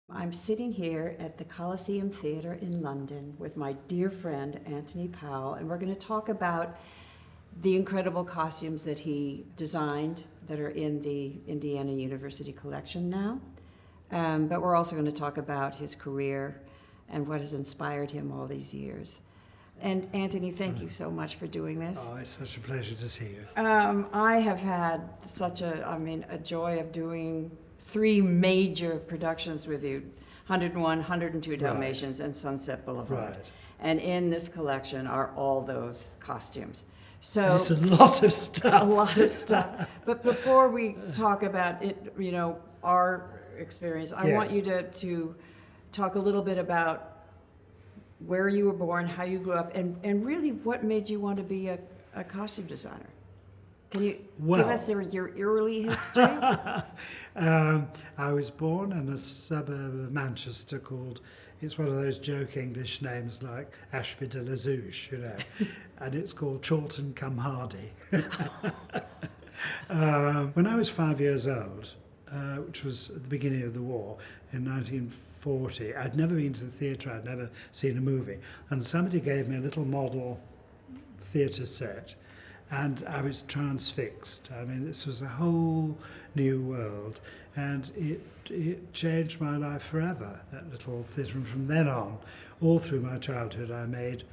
I'm sitting here at the Coliseum Theatre in London with my dear friend Anthony Powell, and we're going to talk about the incredible costumes that he designed that are in the Indiana University collection now. But we're also going to talk about his career and what has inspired him all these years. And Anthony, thank you so much for doing this. Oh, it's such a pleasure to see you. I have had such a joy of doing 3 major productions with you, 101, 102 Dalmatians, and Sunset Boulevard. Right. And in this collection are all those costumes. So And it's a lot of stuff. a lot of stuff. But before we talk about it, our experience, I want you to talk a little bit about where you were born, how you grew up, and really what made you want to be a costume designer. Can you give us your early history? I was born in a suburb of Manchester called, it's one of those joke English names like Ashby de la Zouch, and it's called Chorlton cum Hardy. When I was 5 years old, which was at the beginning of the war, in 1940, I'd never been to the theatre, I'd never seen a movie, and somebody gave me a little model theatre set, and I was transfixed. I mean, this was a whole new world, and it changed my life forever, that little theatre. And from then on, all through my childhood, I made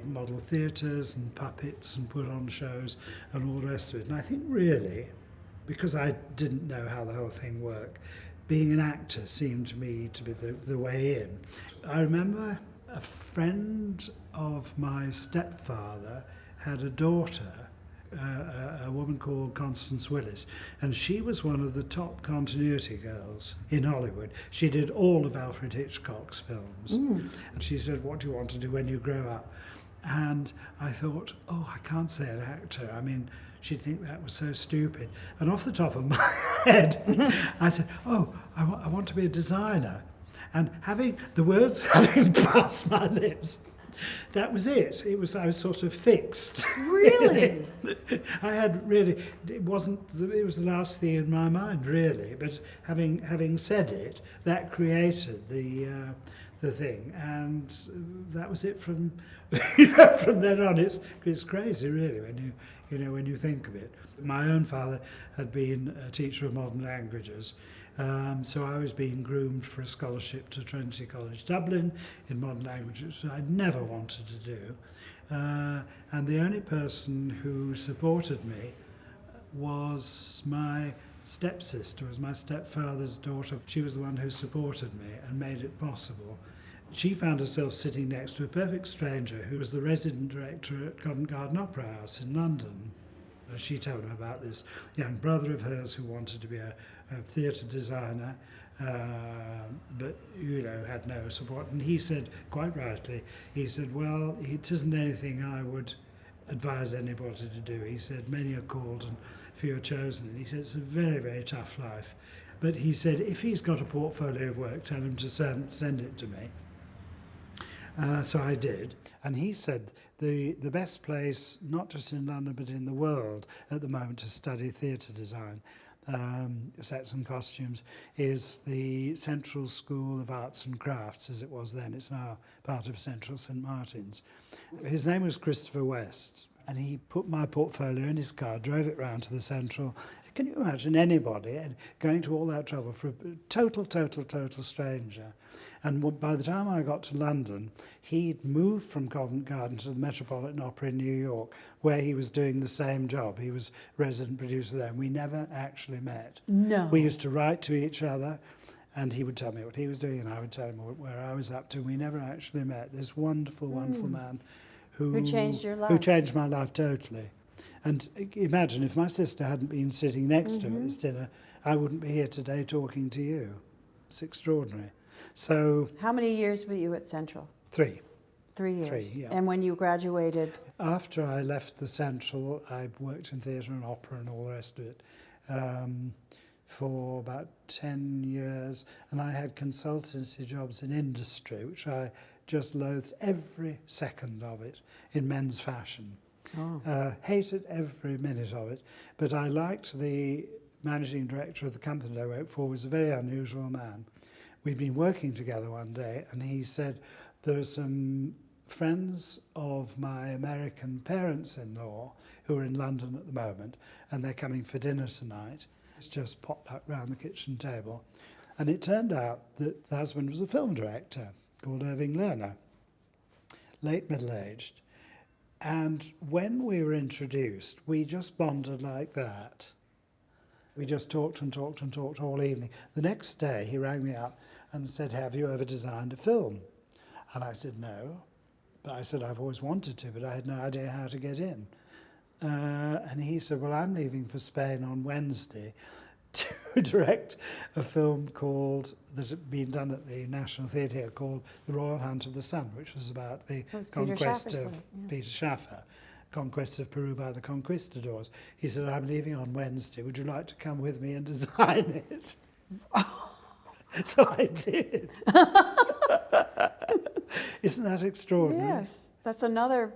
model theatres and puppets and put on shows and all the rest of it. And I think really, because I didn't know how the whole thing worked, being an actor seemed to me to be the way in. I remember a friend of my stepfather had a daughter, a woman called Constance Willis, and she was one of the top continuity girls in Hollywood. She did all of Alfred Hitchcock's films. And she said, "What do you want to do when you grow up?" And I thought, oh, I can't say an actor. I mean, she'd think that was so stupid. And off the top of my head, I said, oh, I want to be a designer. And the words having passed my lips, that was it. I was sort of fixed. Really? I had really, it was the last thing in my mind, really. But having said it, that created the thing, and that was it from from then on. It's crazy, really, when you think of it. My own father had been a teacher of modern languages. So I was being groomed for a scholarship to Trinity College Dublin in modern languages, which I never wanted to do. And the only person who supported me was my stepsister, was my stepfather's daughter. She was the one who supported me and made it possible. She found herself sitting next to a perfect stranger who was the resident director at Covent Garden Opera House in London. She told him about this young brother of hers who wanted to be a theatre designer, but had no support. And he said, quite rightly, he said, well, it isn't anything I would advise anybody to do. He said, many are called and few are chosen. And he said, it's a very, very tough life. But he said, if he's got a portfolio of work, tell him to send it to me. So I did. And he said the best place, not just in London, but in the world at the moment to study theatre design, sets and costumes, is the Central School of Arts and Crafts, as it was then. It's now part of Central St Martin's. His name was Christopher West, and he put my portfolio in his car, drove it round to the Central. Can you imagine anybody going to all that trouble for a total stranger? And by the time I got to London, he'd moved from Covent Garden to the Metropolitan Opera in New York, where he was doing the same job. He was resident producer there, and we never actually met. No. We used to write to each other, and he would tell me what he was doing, and I would tell him where I was up to. We never actually met. This wonderful man who changed your life. Who changed my life totally. And imagine if my sister hadn't been sitting next to him at this dinner, I wouldn't be here today talking to you. It's extraordinary. So, How many years were you at Central? 3. 3 years. 3, yeah. And when you graduated? After I left the Central, I worked in theatre and opera and all the rest of it for about 10 years. And I had consultancy jobs in industry, which I just loathed every second of it, in men's fashion. Hated every minute of it, but I liked the managing director of the company I worked for, was a very unusual man. we'd been working together one day, and he said, there are some friends of my American parents-in-law who are in London at the moment, and they're coming for dinner tonight. It's just popped up round the kitchen table. And it turned out that the husband was a film director called Irving Lerner, late middle-aged. And when we were introduced, we just bonded like that. We just talked and talked and talked all evening. The next day, he rang me up and said, have you ever designed a film? And I said, no. But I said, I've always wanted to, but I had no idea how to get in. And he said, well, I'm leaving for Spain on Wednesday to direct a film that had been done at the National Theatre here called The Royal Hunt of the Sun, which was about the conquest of Peter Schaffer, conquest of Peru by the conquistadors. He said, I'm leaving on Wednesday. Would you like to come with me and design it? So I did. Isn't that extraordinary? Yes. That's another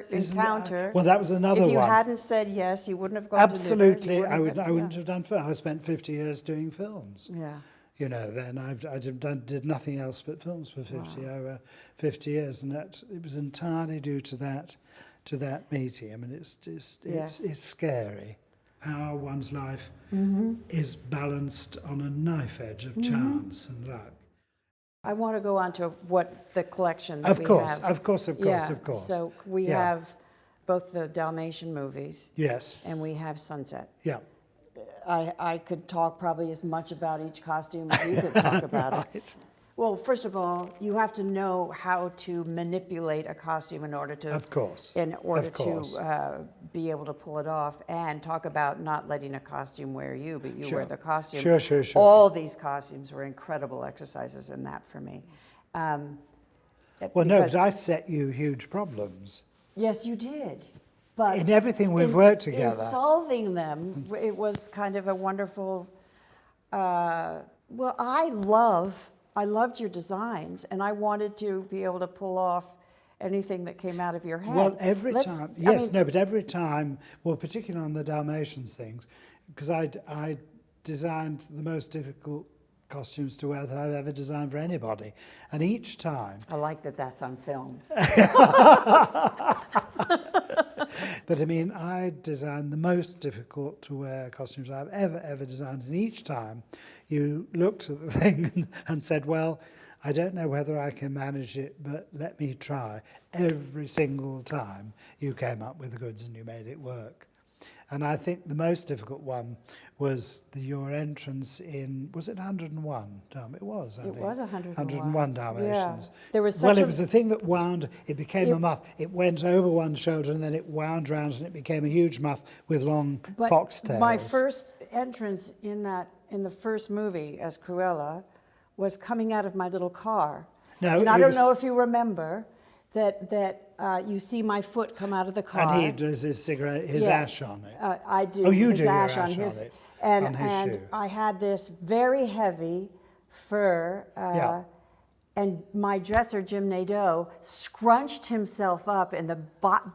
encounter. Well, that was another one. If you hadn't said yes, you wouldn't have gone Absolutely, to I wouldn't have done film. I spent 50 years doing films. Yeah. You know, then I did nothing else but films for 50 years, and it was entirely due to that meeting. I mean, it's scary how one's life is balanced on a knife edge of chance and luck. I want to go on to what the collection that Of we course, have. of course. So we have both the Dalmatian movies. Yes. And we have Sunset. Yeah. I could talk probably as much about each costume as you could talk about it. Well, first of all, you have to know how to manipulate a costume in order to, be able to pull it off, and talk about not letting a costume wear you, but you wear the costume. Sure. All these costumes were incredible exercises in that for me. Because I set you huge problems. Yes, you did. But in everything we've worked together. In solving them, it was kind of a wonderful. Well, I loved your designs, and I wanted to be able to pull off anything that came out of your head. Well, every time, well, particularly on the Dalmatians things, because I designed the most difficult costumes to wear that I've ever designed for anybody, and each time. I like that that's on film. But I mean, I designed the most difficult to wear costumes I've ever designed, and each time you looked at the thing and said, well, I don't know whether I can manage it, but let me try. Every single time you came up with the goods and you made it work. And I think the most difficult one was your entrance in, was it 101? It was, I think. It was 101. 101 Dalmatians. Yeah. There was it was a thing that wound, it became a muff. It went over one shoulder and then it wound round and it became a huge muff with long foxtails. My first entrance in the first movie as Cruella was coming out of my little car. No, and I don't know if you remember that you see my foot come out of the car. And he does his cigarette, his ash on it. I do. Oh, you his do your ash ash on on it. And on his shoe. I had this very heavy fur, and my dresser, Jim Nadeau, scrunched himself up in the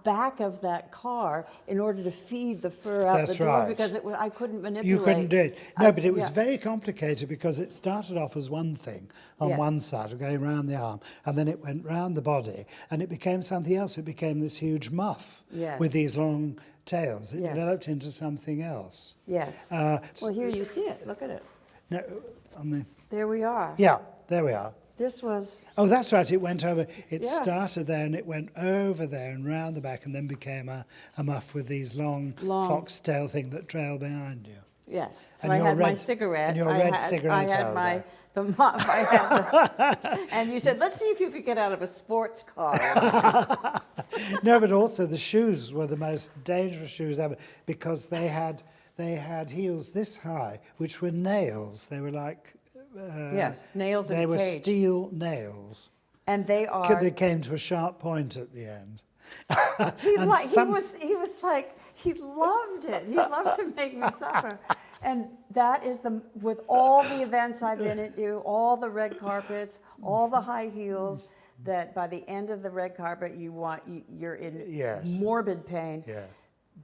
back of that car in order to feed the fur out the door because I couldn't manipulate. You couldn't do it. No, but it was very complicated because it started off as one thing on one side, going around the arm, and then it went round the body, and it became something else. It became this huge muff with these long tails. It developed into something else. Yes. Well, here you see it. Look at it. No, there we are. Yeah, there we are. This was... Oh, that's right. It went over. It started there and it went over there and round the back and then became a muff with these long foxtail thing that trailed behind you. Yes. So I had my cigarette. And your red cigarette I had the muff. I had and you said, let's see if you could get out of a sports car. No, but also the shoes were the most dangerous shoes ever because they had heels this high, which were nails. They were like... nails in a cage. They were steel nails. And they are... They came to a sharp point at the end. He was like, he loved it. He loved to make me suffer. And that is with all the events I've been into, all the red carpets, all the high heels, that by the end of the red carpet, you're in morbid pain. Yes.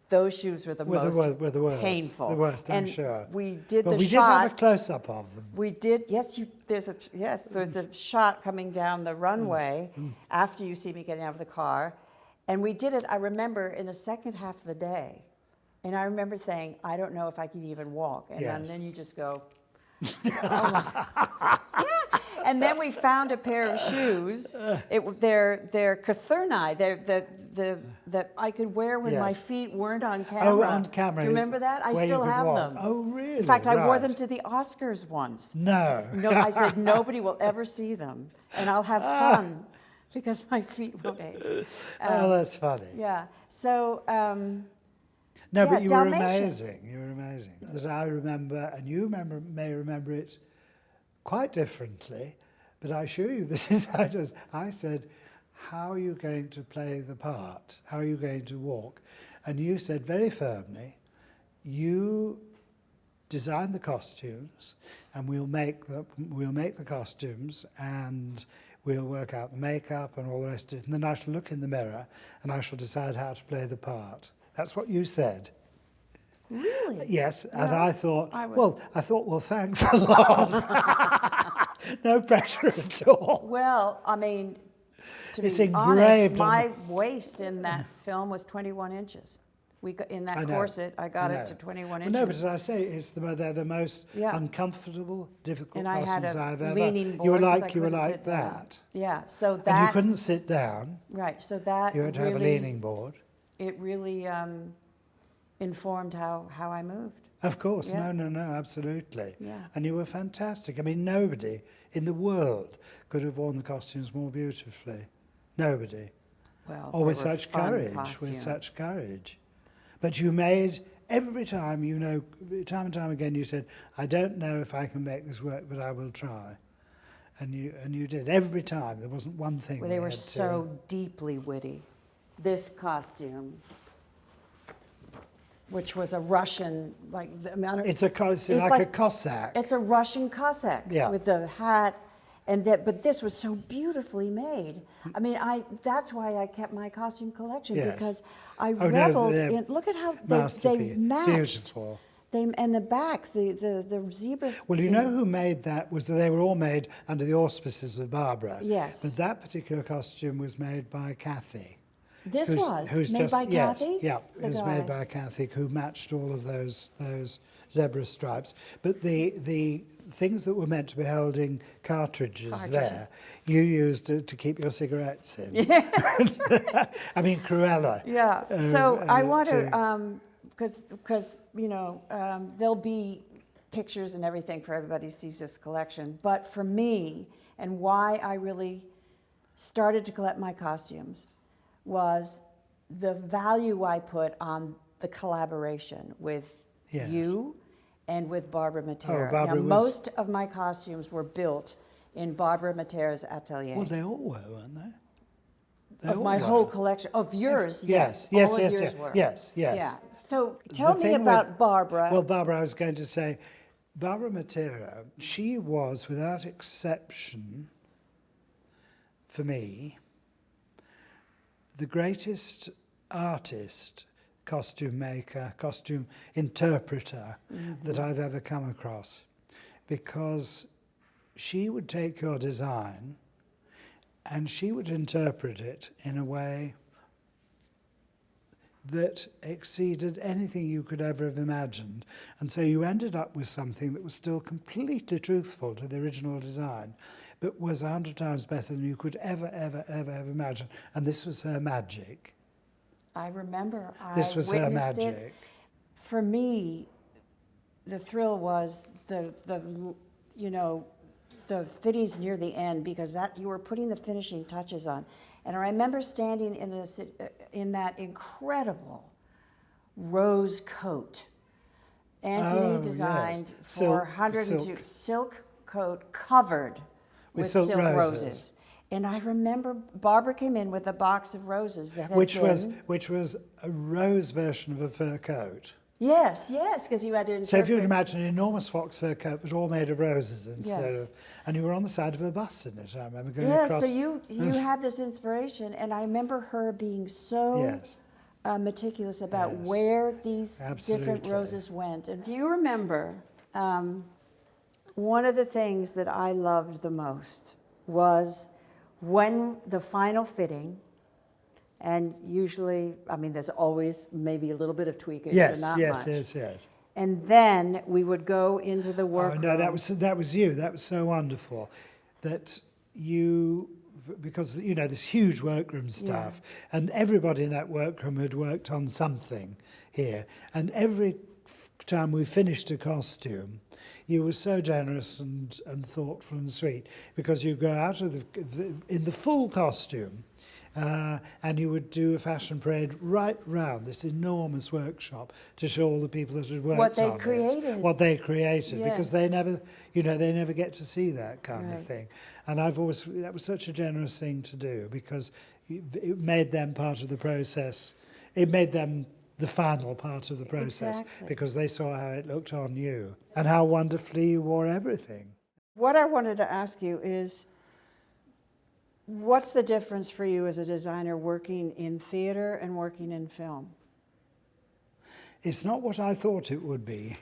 those shoes were the most were the worst. painful. The worst, I'm and sure. We did But the we shot. did have a close-up of them. We did. Yes, there's a shot coming down the runway after you see me getting out of the car, and we did it. I remember in the second half of the day, and I remember saying, I don't know if I can even walk, and then you just go. Oh my. And then we found a pair of shoes. They're Cathurni. They're that I could wear when my feet weren't on camera. Oh, on camera. Do you remember that? I where still you could have walk. them. Oh, really? In fact, I wore Right. them to the Oscars once. No. No, I said nobody will ever see them, and I'll have fun because my feet won't ache. Oh, that's funny. Yeah. So. No, yeah, but you Dalmatians. were amazing. You were amazing. That I remember, and you may remember it quite differently, but I assure you this is how it was. I said, how are you going to play the part? How are you going to walk? And you said very firmly, you design the costumes, and we'll make the costumes, and we'll work out the makeup and all the rest of it, and then I shall look in the mirror and I shall decide how to play the part. That's what you said. Really? Yes, and No, I thought, I would- well, thanks a lot. No pressure at all. Well, I mean, to It's be engraved honest, on my waist in that film was 21 inches. In I that know, corset, I got I it know. to 21 Well, inches. no, but as I say, they're the most Yeah. uncomfortable, difficult And I had costumes a I've ever. leaning You were board 'cause I like couldn't that. sit down. Yeah, so And you that couldn't sit down. right. So that You had to have a leaning board. It really informed how I moved. Of course, Yeah. no, absolutely. Yeah. And you were fantastic. I mean, nobody in the world could have worn the costumes more beautifully. Nobody. Well, Or with they were such fun courage, costumes. But you made, every time, time and time again, you said, I don't know if I can make this work, but I will try. And you did, every time. There wasn't one thing. Well, they were so deeply witty. This costume, which was a Russian, like the amount of... It's a Cossack. It's a Russian Cossack Yeah. with the hat, but this was so beautifully made. I mean, that's why I kept my costume collection, Yes. because I Oh, no, reveled they're in. Look at how they masterpiece. matched. Beautiful. And the back, the zebra. Well, you thing. know who made that? They were all made under the auspices of Barbara. Yes. But that particular costume was made by Kathy. This who's made by yes, Kathy? Yeah, The it was guy. made by Kathy, who matched all of those zebra stripes. But the things that were meant to be holding cartridges there, you used to keep your cigarettes in. Yes. I mean, Cruella. Yeah. So I want to- to, because there'll be pictures and everything for everybody who sees this collection. But for me, and why I really started to collect my costumes, was the value I put on the collaboration with Yes. you and with Barbara Matera. Barbara now, was- most of my costumes were built in Barbara Matera's atelier. Well, they all were, weren't they? They Of all my were. whole collection. Of yours, yes. Yes, All of yes, yours yes, were. yes. Yeah. So tell The me thing about with- Barbara. Well, Barbara, I was going to say, Barbara Matera, she was, without exception, for me, the greatest artist, costume maker, costume interpreter that I've ever come across. Because she would take your design and she would interpret it in a way that exceeded anything you could ever have imagined. And so you ended up with something that was still completely truthful to the original design, but was 100 times better than you could ever imagine. And this was her magic. I remember. This was her witnessed it. magic. For me, the thrill was the fittings near the end, because that you were putting the finishing touches on. And I remember standing in that incredible rose coat Anthony designed yes. for 102 silk coat covered with silk roses. And I remember Barbara came in with a box of roses that had Which been... was a rose version of a fur coat. Yes, because you had to interpret. So if you would imagine an enormous fox fur coat, but all made of roses instead Yes. of, and you were on the side of a bus in it. I remember going Yeah, across. so you had this inspiration, and I remember her being so Yes. meticulous about Yes. where these different Absolutely. roses went. And do you remember one of the things that I loved the most was when the final fitting, and usually, I mean, there's always maybe a little bit of tweakage, Yes, but not yes, much. yes. And then we would go into the Oh workroom. no, that was you. That was so wonderful, that you, because you know this huge workroom staff, and everybody in that workroom had worked on something here, and every time we finished a costume, you were so generous and thoughtful and sweet, because you go out of in the full costume. And you would do a fashion parade right round this enormous workshop to show all the people that had worked What they on it, created. what they created, Yeah. because they never, they never get to see that kind Right. of thing. And that was such a generous thing to do, because it made them part of the process. It made them the final part of the process, Exactly. because they saw how it looked on you and how wonderfully you wore everything. What I wanted to ask you is, what's the difference for you as a designer working in theater and working in film? It's not what I thought it would be,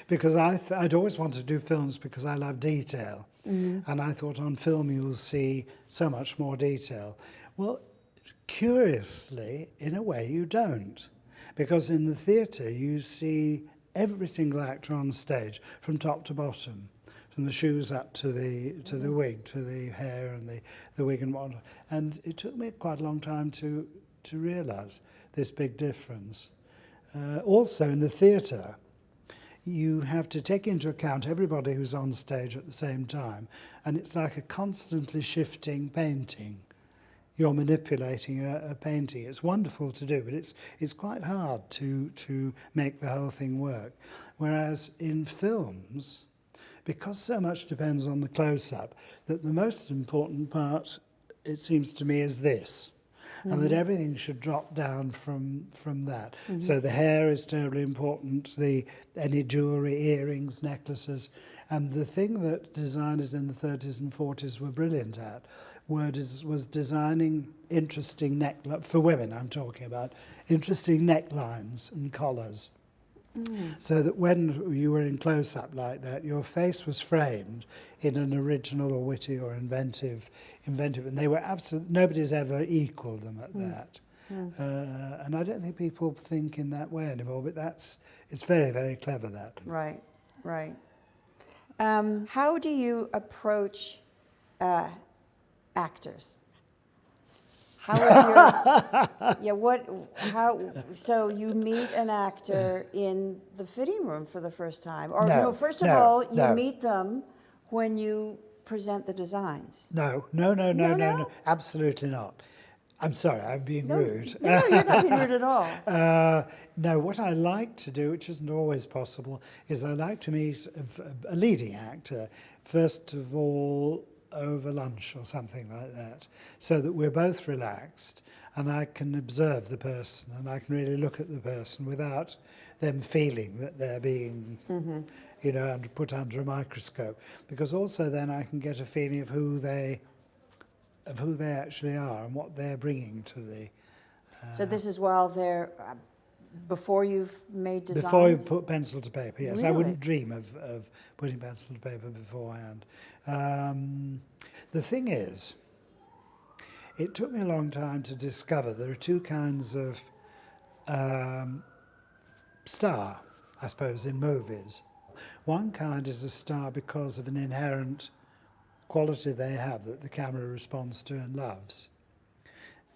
because I'd always wanted to do films because I love detail. Mm-hmm. And I thought on film you'll see so much more detail. Well, curiously, in a way you don't, because in the theatre you see every single actor on stage from top to bottom, from the shoes up to the wig, to the hair and the wig and whatnot. And it took me quite a long time to realise this big difference. Also in the theatre, you have to take into account everybody who's on stage at the same time, and it's like a constantly shifting painting. You're manipulating a painting. It's wonderful to do, but it's quite hard to make the whole thing work. Whereas in films, because so much depends on the close-up, that the most important part, it seems to me, is this. Mm-hmm. And that everything should drop down from that. Mm-hmm. So the hair is terribly important, any jewellery, earrings, necklaces. And the thing that designers in the 30s and 40s were brilliant at was designing interesting for women I'm talking about, interesting necklines and collars. So that when you were in close-up like that, your face was framed in an original or witty or inventive, and they were nobody's ever equaled them at that. And I don't think people think in that way anymore, but it's very, very clever, that. Right, right. How do you approach actors? How is your so you meet an actor in the fitting room for the first time, or first of all you meet them when you present the designs? No, absolutely not. I'm sorry, I'm being rude. No, you're not being rude at all. No, what I like to do, which isn't always possible, is I like to meet a leading actor, first of all, over lunch or something like that, so that we're both relaxed and I can observe the person and I can really look at the person without them feeling that they're being, put under a microscope. Because also then I can get a feeling of who they actually are and what they're bringing to the... So this is while they're... before you've made designs? Before you put pencil to paper, yes. Really? I wouldn't dream of putting pencil to paper beforehand. The thing is, it took me a long time to discover there are two kinds of star, I suppose, in movies. One kind is a star because of an inherent quality they have that the camera responds to and loves.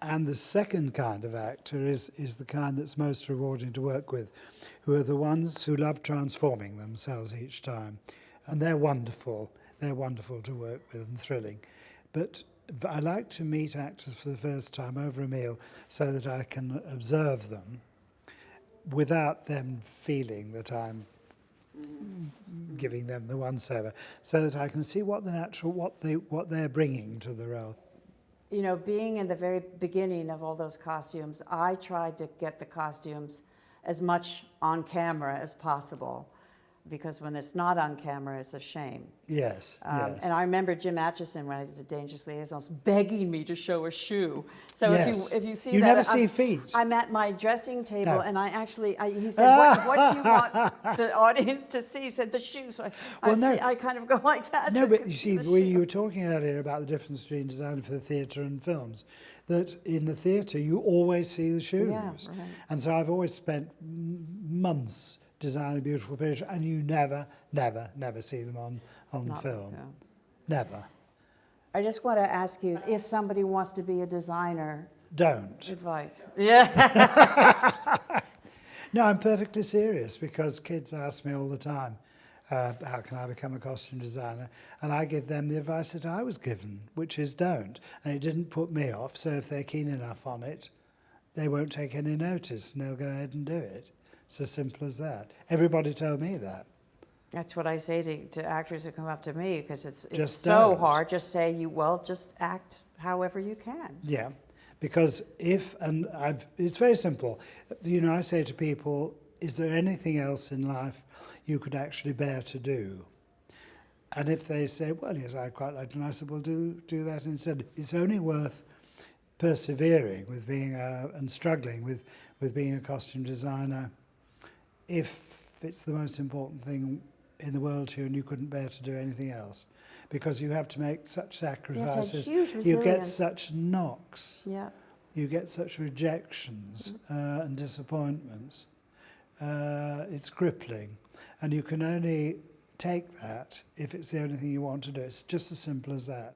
And the second kind of actor is the kind that's most rewarding to work with, who are the ones who love transforming themselves each time. And they're wonderful. They're wonderful to work with and thrilling. But I like to meet actors for the first time over a meal so that I can observe them without them feeling that I'm giving them the once-over, so that I can see what they're bringing to the role. You know, being in the very beginning of all those costumes, I tried to get the costumes as much on camera as possible. because when it's not on camera, it's a shame. Yes, yes. And I remember Jim Atchison, when I did the Dangerous Liaisons, begging me to show a shoe. So Yes. if you see You that, never see feet. I'm at my dressing table, No. and he said, what do you want the audience to see? He said, the shoe. So I kind of go like that. No, to but you see see, the you shoe. were talking earlier about the difference between design for the theatre and films, that in the theatre you always see the shoes. Yeah, right. And so I've always spent months designing a beautiful picture, and you never see them on Not- film. yeah. Never. I just want to ask you, if somebody wants to be a designer, Don't. advice. Yeah. No, I'm perfectly serious, because kids ask me all the time, how can I become a costume designer? And I give them the advice that I was given, which is don't. And it didn't put me off, so if they're keen enough on it, they won't take any notice and they'll go ahead and do it. It's as simple as that. Everybody told me that. That's what I say to actors who come up to me, because it's Just so don't. hard. Just say, just act however you can. Yeah, because it's very simple. You know, I say to people, is there anything else in life you could actually bear to do? And if they say, well, yes, I quite like it, and I said, well, do that instead. It's only worth persevering with being and struggling with being a costume designer if it's the most important thing in the world to you and you couldn't bear to do anything else, because you have to make such sacrifices. huge You get resilience. such knocks. Yeah. You get such rejections and disappointments. It's crippling, and you can only take that if it's the only thing you want to do. It's just as simple as that.